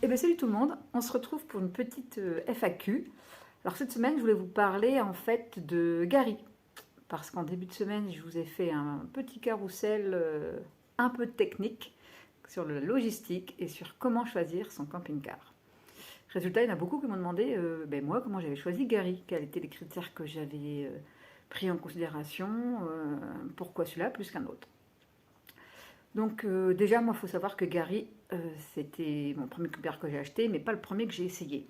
Eh bien salut tout le monde, on se retrouve pour une petite FAQ. Alors cette semaine je voulais vous parler en fait de Gary, parce qu'en début de semaine je vous ai fait un petit carrousel un peu technique sur la logistique et sur comment choisir son camping-car. Résultat, il y en a beaucoup qui m'ont demandé moi comment j'avais choisi Gary, quels étaient les critères que j'avais pris en considération, pourquoi celui-là plus qu'un autre. Donc déjà, moi, il faut savoir que Gary, c'était mon premier camping que j'ai acheté, mais pas le premier que j'ai essayé.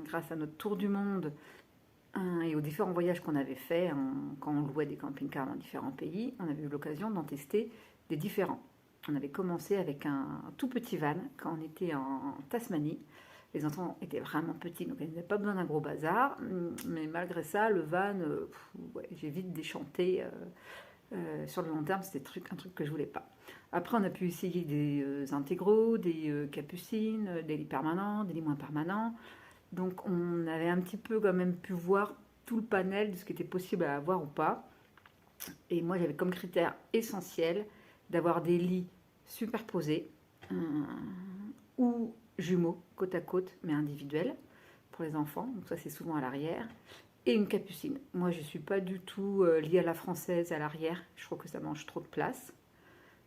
Grâce à notre tour du monde et aux différents voyages qu'on avait faits, quand on louait des camping-cars dans différents pays, on avait eu l'occasion d'en tester des différents. On avait commencé avec un tout petit van quand on était en Tasmanie. Les enfants étaient vraiment petits, donc ils n'avaient pas besoin d'un gros bazar. Mais malgré ça, le van, j'ai vite déchanté. Sur le long terme, c'était un truc que je voulais pas. Après, on a pu essayer des intégraux, des capucines, des lits permanents, des lits moins permanents. Donc, on avait un petit peu quand même pu voir tout le panel de ce qui était possible à avoir ou pas. Et moi, j'avais comme critère essentiel d'avoir des lits superposés ou jumeaux, côte à côte, mais individuels pour les enfants. Donc, ça, c'est souvent à l'arrière. Et une capucine. Moi, je ne suis pas du tout liée à la française à l'arrière. Je trouve que ça mange trop de place.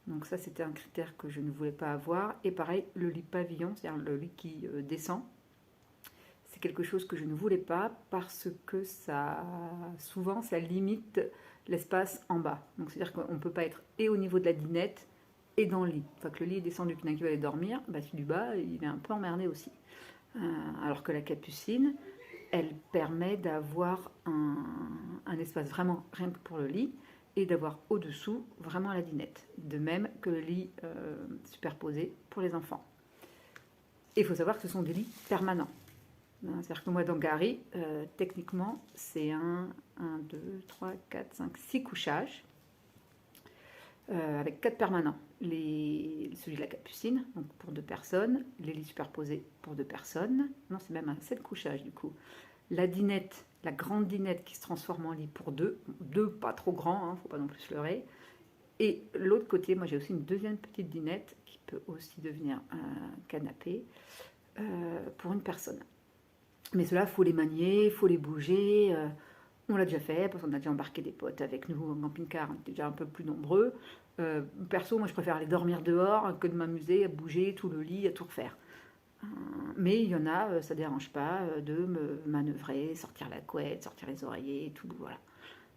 Donc ça, c'était un critère que je ne voulais pas avoir. Et pareil, le lit pavillon, c'est-à-dire le lit qui descend, c'est quelque chose que je ne voulais pas parce que souvent, ça limite l'espace en bas. Donc c'est-à-dire qu'on ne peut pas être et au niveau de la dinette et dans le lit. Enfin, que le lit est descendu, qu'il y en a qui va aller dormir, celui du bas, il est un peu emmerdé aussi. Alors que la capucine, elle permet d'avoir un espace vraiment rien que pour le lit et d'avoir au-dessous vraiment la dinette. De même que le lit superposé pour les enfants. Et il faut savoir que ce sont des lits permanents. C'est-à-dire que moi, dans Gary, techniquement, c'est 2, 3, 4, 5, 6 couchages avec 4 permanents. Celui de la capucine, donc pour 2 personnes. Les lits superposés pour 2 personnes. Non, c'est même un 7 couchages du coup. La dinette, la grande dinette qui se transforme en lit pour 2. 2 pas trop grands, hein, faut pas non plus se leurrer. Et l'autre côté, moi j'ai aussi une deuxième petite dinette qui peut aussi devenir un canapé pour une personne. Mais cela, faut les manier, faut les bouger. On l'a déjà fait parce qu'on a déjà embarqué des potes avec nous en camping-car, on était déjà un peu plus nombreux. Perso, moi je préfère aller dormir dehors que de m'amuser à bouger tout le lit, à tout refaire. Mais il y en a, ça ne dérange pas de me manœuvrer, sortir la couette, sortir les oreillers, tout, voilà.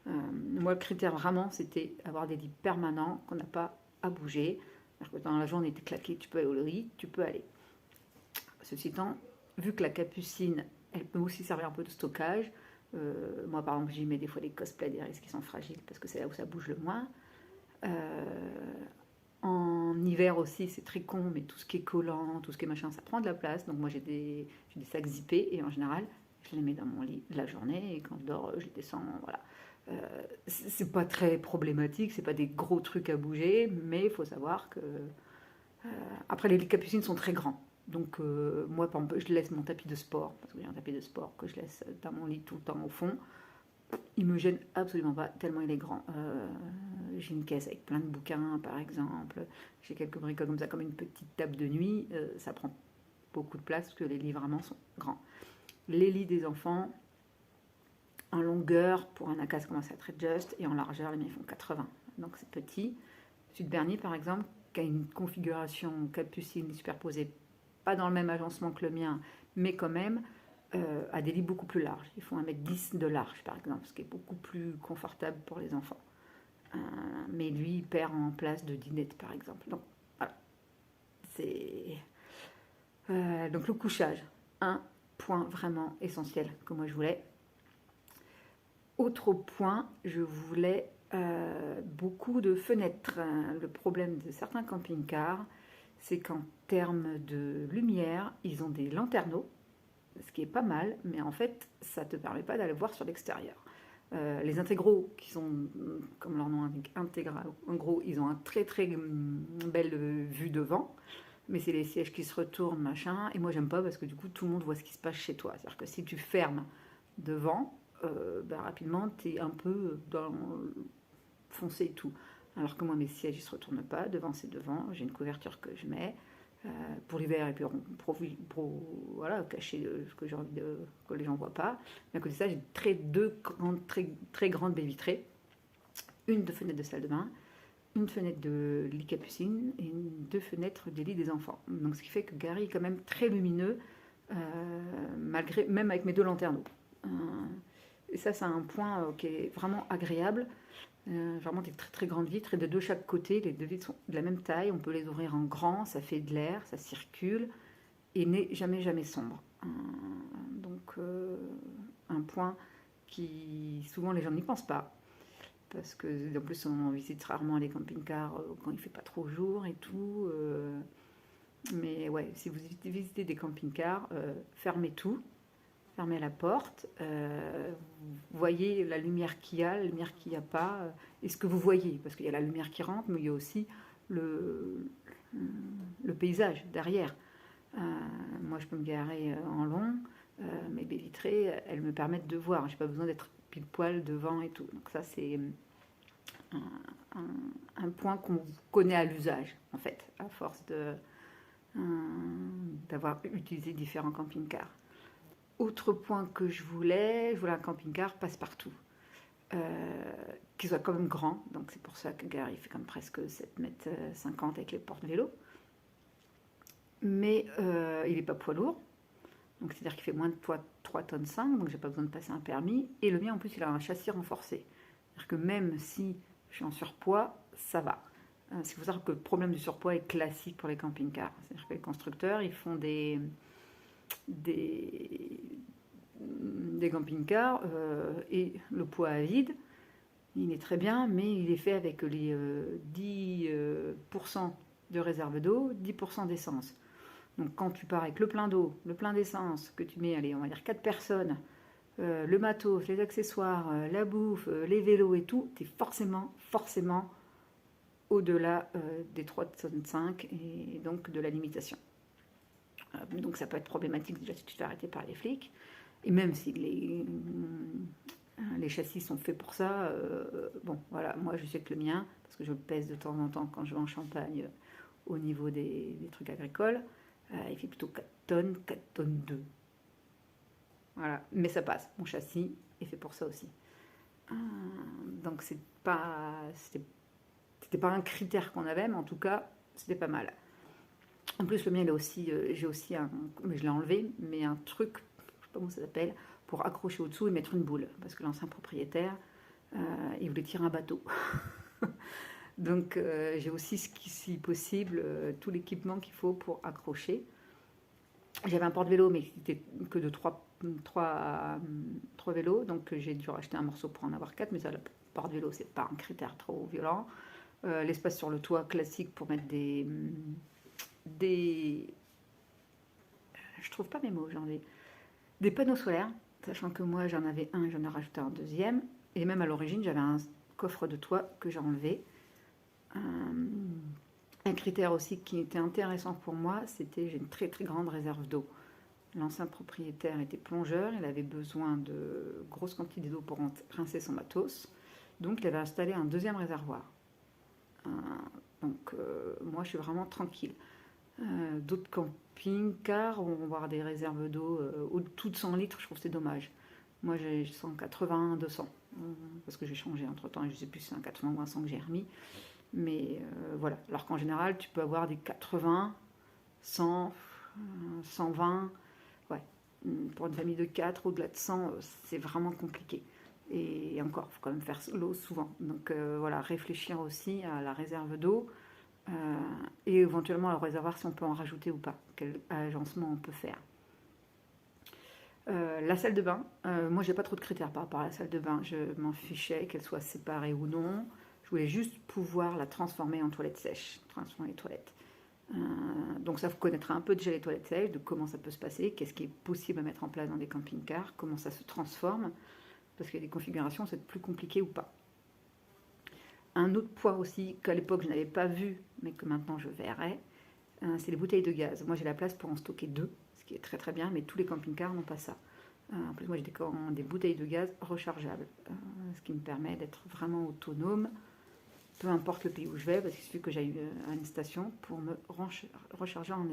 Moi, le critère vraiment, c'était avoir des lits permanents qu'on n'a pas à bouger. Que dans la journée, tu es claqué, tu peux aller au lit, tu peux aller. Ceci étant, vu que la capucine, elle peut aussi servir un peu de stockage, moi, par exemple, j'y mets des fois des cosplays des risques qui sont fragiles parce que c'est là où ça bouge le moins. En hiver aussi, c'est très con, mais tout ce qui est collant, tout ce qui est machin, ça prend de la place. Donc moi, j'ai des sacs zippés et en général, je les mets dans mon lit la journée et quand je dors, je les descends. Voilà. C'est pas très problématique, c'est pas des gros trucs à bouger, mais il faut savoir que. Après, les lits capucines sont très grands. Donc moi, par exemple, je laisse mon tapis de sport, parce que j'ai un tapis de sport que je laisse dans mon lit tout le temps au fond. Il me gêne absolument pas, tellement il est grand. J'ai une caisse avec plein de bouquins, par exemple. J'ai quelques bricoles comme ça, comme une petite table de nuit. Ça prend beaucoup de place parce que les lits vraiment sont grands. Les lits des enfants, en longueur, pour un ACA, ça commence à être just, et en largeur, les miens font 80. Donc c'est petit. Celui de Bernier, par exemple, qui a une configuration capucine superposée, pas dans le même agencement que le mien, mais quand même, à des lits beaucoup plus larges. Ils font 1,10 m de large, par exemple, ce qui est beaucoup plus confortable pour les enfants. Mais lui, il perd en place de dinette, par exemple. Donc, voilà. C'est... donc, le couchage, un point vraiment essentiel que moi je voulais. Autre point, je voulais beaucoup de fenêtres. Le problème de certains camping-cars, c'est qu'en termes de lumière, ils ont des lanterneaux, ce qui est pas mal, mais en fait, ça ne te permet pas d'aller voir sur l'extérieur. Les intégraux, qui sont, comme leur nom indique, intégral, en gros, ils ont un très très belle vue devant, mais c'est les sièges qui se retournent, machin, et moi j'aime pas parce que du coup, tout le monde voit ce qui se passe chez toi. C'est-à-dire que si tu fermes devant, rapidement, tu es un peu dans foncé et tout. Alors que moi, mes sièges, ils se retournent pas, devant c'est devant, j'ai une couverture que je mets, pour l'hiver, et puis voilà, cacher ce que j'ai envie que les gens ne voient pas. Mais à côté de ça, j'ai très grandes baies vitrées, une de fenêtre de salle de bain, une fenêtre de lit Capucine et deux fenêtres des lits des enfants. Donc ce qui fait que Gary est quand même très lumineux, même avec mes 2 lanternes. Et ça, c'est un point qui est vraiment agréable. Vraiment des très grandes vitres et de chaque côté, les 2 vitres sont de la même taille, on peut les ouvrir en grand, ça fait de l'air, ça circule et n'est jamais sombre. Donc un point qui souvent les gens n'y pensent pas, parce que en plus on visite rarement les camping-cars quand il fait pas trop jour et tout. Mais ouais, si vous visitez des camping-cars, fermez tout. Fermez la porte, vous voyez la lumière qu'il y a, la lumière qu'il n'y a pas, et ce que vous voyez, parce qu'il y a la lumière qui rentre, mais il y a aussi le paysage derrière. Moi, je peux me garer en long, mes baies vitrées, elles me permettent de voir, je n'ai pas besoin d'être pile poil devant et tout. Donc ça, c'est un point qu'on connaît à l'usage, en fait, à force d'avoir utilisé différents camping-cars. Autre point que je voulais un camping-car passe-partout, qui soit quand même grand, donc c'est pour ça que Gary fait comme presque 7,50 m avec les portes vélo, mais il n'est pas poids lourd, donc c'est-à-dire qu'il fait moins de 3,5 tonnes, donc j'ai pas besoin de passer un permis, et le mien en plus il a un châssis renforcé, c'est-à-dire que même si je suis en surpoids, ça va. Il faut savoir que le problème du surpoids est classique pour les camping-cars, c'est-à-dire que les constructeurs ils font des camping-cars et le poids à vide, il est très bien, mais il est fait avec les 10% de réserve d'eau, 10% d'essence. Donc quand tu pars avec le plein d'eau, le plein d'essence, que tu mets, allez, on va dire 4 personnes, le matos, les accessoires, la bouffe, les vélos et tout, tu es forcément au-delà des 3,5 tonnes et donc de la limitation. Donc ça peut être problématique déjà si tu te fais arrêter par les flics. Et même si les châssis sont faits pour ça, bon voilà, moi je sais que le mien, parce que je le pèse de temps en temps quand je vais en Champagne au niveau des trucs agricoles, il fait plutôt 4 tonnes 2. Voilà, mais ça passe, mon châssis est fait pour ça aussi. Donc c'était pas un critère qu'on avait, mais en tout cas c'était pas mal. En plus, le mien, j'ai aussi mais je l'ai enlevé, mais un truc, je ne sais pas comment ça s'appelle, pour accrocher au-dessous et mettre une boule. Parce que l'ancien propriétaire, il voulait tirer un bateau. Donc, j'ai aussi, si possible, tout l'équipement qu'il faut pour accrocher. J'avais un porte-vélo, mais c'était que de 3 vélos. Donc, j'ai dû racheter un morceau pour en avoir 4. Mais ça, le porte-vélo, c'est pas un critère trop violent. L'espace sur le toit classique pour mettre je trouve pas mes mots, des panneaux solaires, sachant que moi j'en avais un, j'en ai rajouté un deuxième, et même à l'origine j'avais un coffre de toit que j'ai enlevé. Un critère aussi qui était intéressant pour moi, c'était j'ai une très grande réserve d'eau. L'ancien propriétaire était plongeur, il avait besoin de grosses quantités d'eau pour rincer son matos, donc il avait installé un deuxième réservoir. Donc moi je suis vraiment tranquille. D'autres camping-cars vont avoir des réserves d'eau au-dessous de 100 litres, je trouve que c'est dommage. Moi j'ai 180, 200, parce que j'ai changé entre temps et je ne sais plus si c'est un 80 ou un 100 que j'ai remis. Mais voilà, alors qu'en général tu peux avoir des 80, 100, 120, ouais. Pour une famille de 4, au-delà de 100, c'est vraiment compliqué. Et encore, il faut quand même faire l'eau souvent. Donc voilà, réfléchir aussi à la réserve d'eau. Et éventuellement le réservoir si on peut en rajouter ou pas, quel agencement on peut faire. La salle de bain, moi j'ai pas trop de critères par rapport à la salle de bain, je m'en fichais qu'elle soit séparée ou non, je voulais juste pouvoir la transformer en toilette sèche, transformer les toilettes. Donc ça vous connaîtra un peu déjà les toilettes sèches, de comment ça peut se passer, qu'est-ce qui est possible à mettre en place dans des camping-cars, comment ça se transforme, parce qu'il y a des configurations c'est plus compliqué ou pas. Un autre point aussi qu'à l'époque je n'avais pas vu, mais que maintenant je verrai, c'est les bouteilles de gaz. Moi j'ai la place pour en stocker 2, ce qui est très bien, mais tous les camping-cars n'ont pas ça. En plus moi j'ai des bouteilles de gaz rechargeables, ce qui me permet d'être vraiment autonome. peu importe le pays où je vais, parce qu'il suffit que j'aille à une station pour me recharger en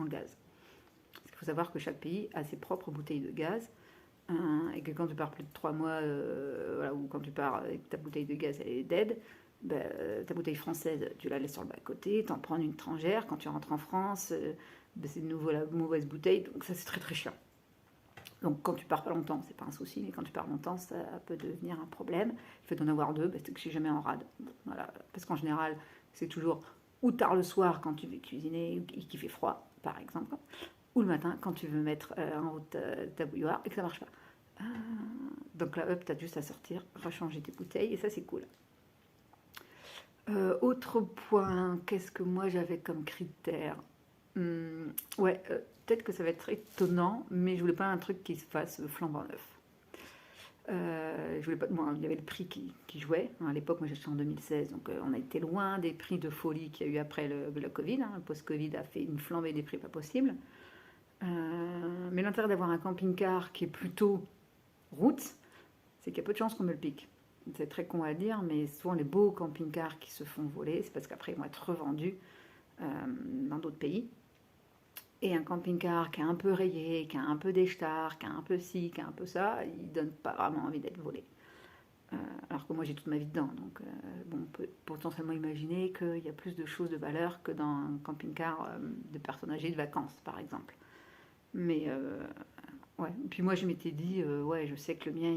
gaz. Parce qu'il faut savoir que chaque pays a ses propres bouteilles de gaz, et que quand tu pars plus de 3 mois, voilà, ou quand tu pars et que ta bouteille de gaz elle est dead, ben, ta bouteille française, tu la laisses sur le bas-côté, tu en prends une étrangère, quand tu rentres en France, ben, c'est de nouveau la mauvaise bouteille, donc ça c'est très très chiant. Donc quand tu pars pas longtemps, c'est pas un souci, mais quand tu pars longtemps, ça peut devenir un problème. Le fait d'en avoir deux, c'est que je suis jamais en rade. Voilà. Parce qu'en général, c'est toujours ou tard le soir quand tu veux cuisiner et qu'il fait froid, par exemple, ou le matin quand tu veux mettre en route ta bouilloire et que ça marche pas. Donc là, hop, tu as juste à sortir, rechanger tes bouteilles et ça c'est cool. Autre point, qu'est-ce que moi j'avais comme critère? Ouais, peut-être que ça va être étonnant, mais je voulais pas un truc qui se fasse flambant neuf. Je voulais pas, bon, il y avait le prix qui jouait. À l'époque, moi j'ai acheté en 2016, donc on a été loin des prix de folie qu'il y a eu après le Covid. Le post-Covid a fait une flambée des prix pas possible. Mais l'intérêt d'avoir un camping-car qui est plutôt route, c'est qu'il y a peu de chances qu'on me le pique. C'est très con à dire, mais souvent les beaux camping-cars qui se font voler, c'est parce qu'après ils vont être revendus dans d'autres pays. Et un camping-car qui est un peu rayé, qui a un peu d'écharpe, qui a un peu ci, qui a un peu ça, il donne pas vraiment envie d'être volé. Alors que moi j'ai toute ma vie dedans, donc bon, on peut potentiellement imaginer qu'il y a plus de choses de valeur que dans un camping-car de personnes âgées de vacances, par exemple. Mais ouais, puis moi je m'étais dit, ouais, je sais que le mien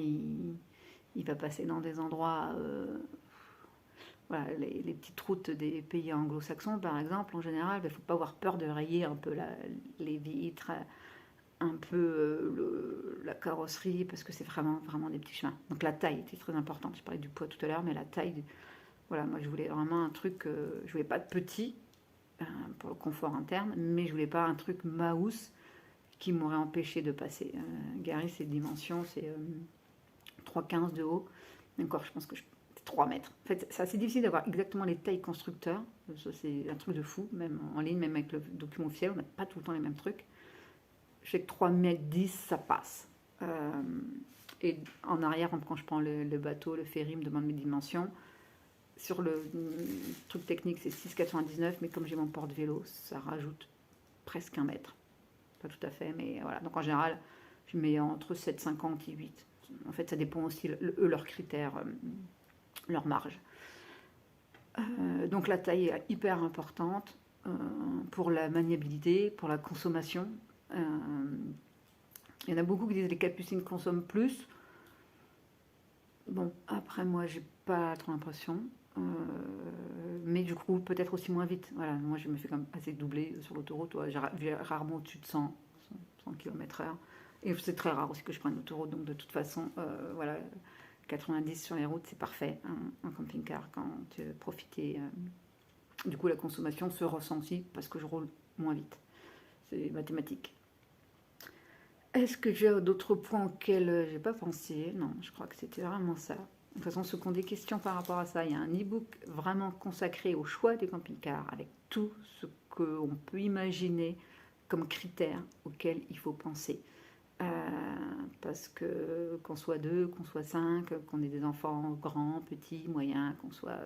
il va passer dans des endroits, voilà, les petites routes des pays anglo-saxons par exemple, en général, il ne faut pas avoir peur de rayer un peu les vitres, un peu la carrosserie, parce que c'est vraiment des petits chemins. Donc la taille était très importante, je parlais du poids tout à l'heure, mais la taille, voilà, moi je voulais vraiment un truc, je voulais pas de petit, pour le confort interne, mais je voulais pas un truc mouse qui m'aurait empêché de passer. Gary, ses dimensions, c'est 3,15 de haut. Encore, je pense que c'est 3 mètres. En fait, c'est assez difficile d'avoir exactement les tailles constructeurs. Ça, c'est un truc de fou, même en ligne, même avec le document officiel, on n'a pas tout le temps les mêmes trucs. Je sais que 3 mètres 10, ça passe. Et en arrière, quand je prends le bateau, le ferry me demande mes dimensions. Sur le truc technique, c'est 6,99, mais comme j'ai mon porte-vélo, ça rajoute presque 1 mètre. Pas tout à fait, mais voilà. Donc en général, je mets entre 7,50 et 8. En fait, ça dépend aussi, leurs critères, leur marge. Donc la taille est hyper importante pour la maniabilité, pour la consommation. Il y en a beaucoup qui disent que les capucines consomment plus. Bon, après moi, j'ai pas trop l'impression. Mais du coup, peut-être aussi moins vite. Voilà, moi, je me fais quand même assez doubler sur l'autoroute. J'ai rarement au-dessus de 100 km/h. Et c'est très rare aussi que je prenne l'autoroute. Donc, de toute façon, voilà, 90 sur les routes, c'est parfait. Un camping-car, quand tu veux profiter. Du coup, la consommation se ressent aussi parce que je roule moins vite. C'est mathématique. Est-ce que j'ai d'autres points auxquels j'ai pas pensé? Non, je crois que c'était vraiment ça. De toute façon, ceux qui ont des questions par rapport à ça, il y a un e-book vraiment consacré au choix des camping-cars avec tout ce qu'on peut imaginer comme critères auxquels il faut penser. Parce que qu'on soit 2, qu'on soit 5, qu'on ait des enfants grands, petits, moyens, qu'on soit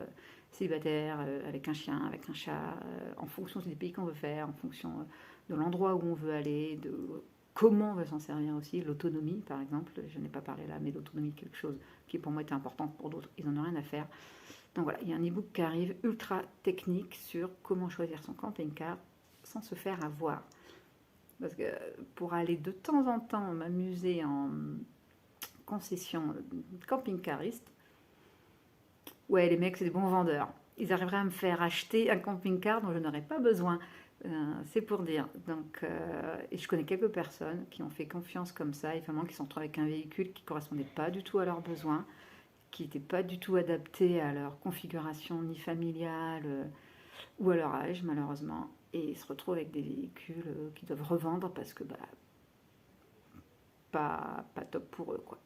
célibataire, avec un chien, avec un chat, en fonction des pays qu'on veut faire, en fonction de l'endroit où on veut aller, de comment on veut s'en servir aussi, l'autonomie par exemple, je n'ai pas parlé là, mais l'autonomie quelque chose qui pour moi était important, pour d'autres ils n'en ont rien à faire. Donc voilà, il y a un e-book qui arrive ultra technique sur comment choisir son camping-car sans se faire avoir. Parce que pour aller de temps en temps m'amuser en concession camping-cariste, ouais, les mecs c'est des bons vendeurs. Ils arriveraient à me faire acheter un camping-car dont je n'aurais pas besoin. C'est pour dire. Donc, et je connais quelques personnes qui ont fait confiance comme ça, et vraiment qui se sont retrouvées avec un véhicule qui ne correspondait pas du tout à leurs besoins, qui n'était pas du tout adapté à leur configuration ni familiale ou à leur âge malheureusement, et ils se retrouvent avec des véhicules qu'ils doivent revendre parce que pas top pour eux quoi.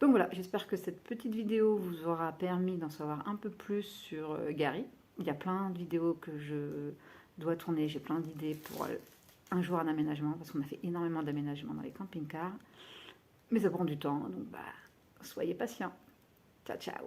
Donc voilà, j'espère que cette petite vidéo vous aura permis d'en savoir un peu plus sur Gary. Il y a plein de vidéos que je dois tourner, j'ai plein d'idées pour un jour un aménagement, parce qu'on a fait énormément d'aménagements dans les camping-cars, mais ça prend du temps, donc soyez patients. Ciao, ciao.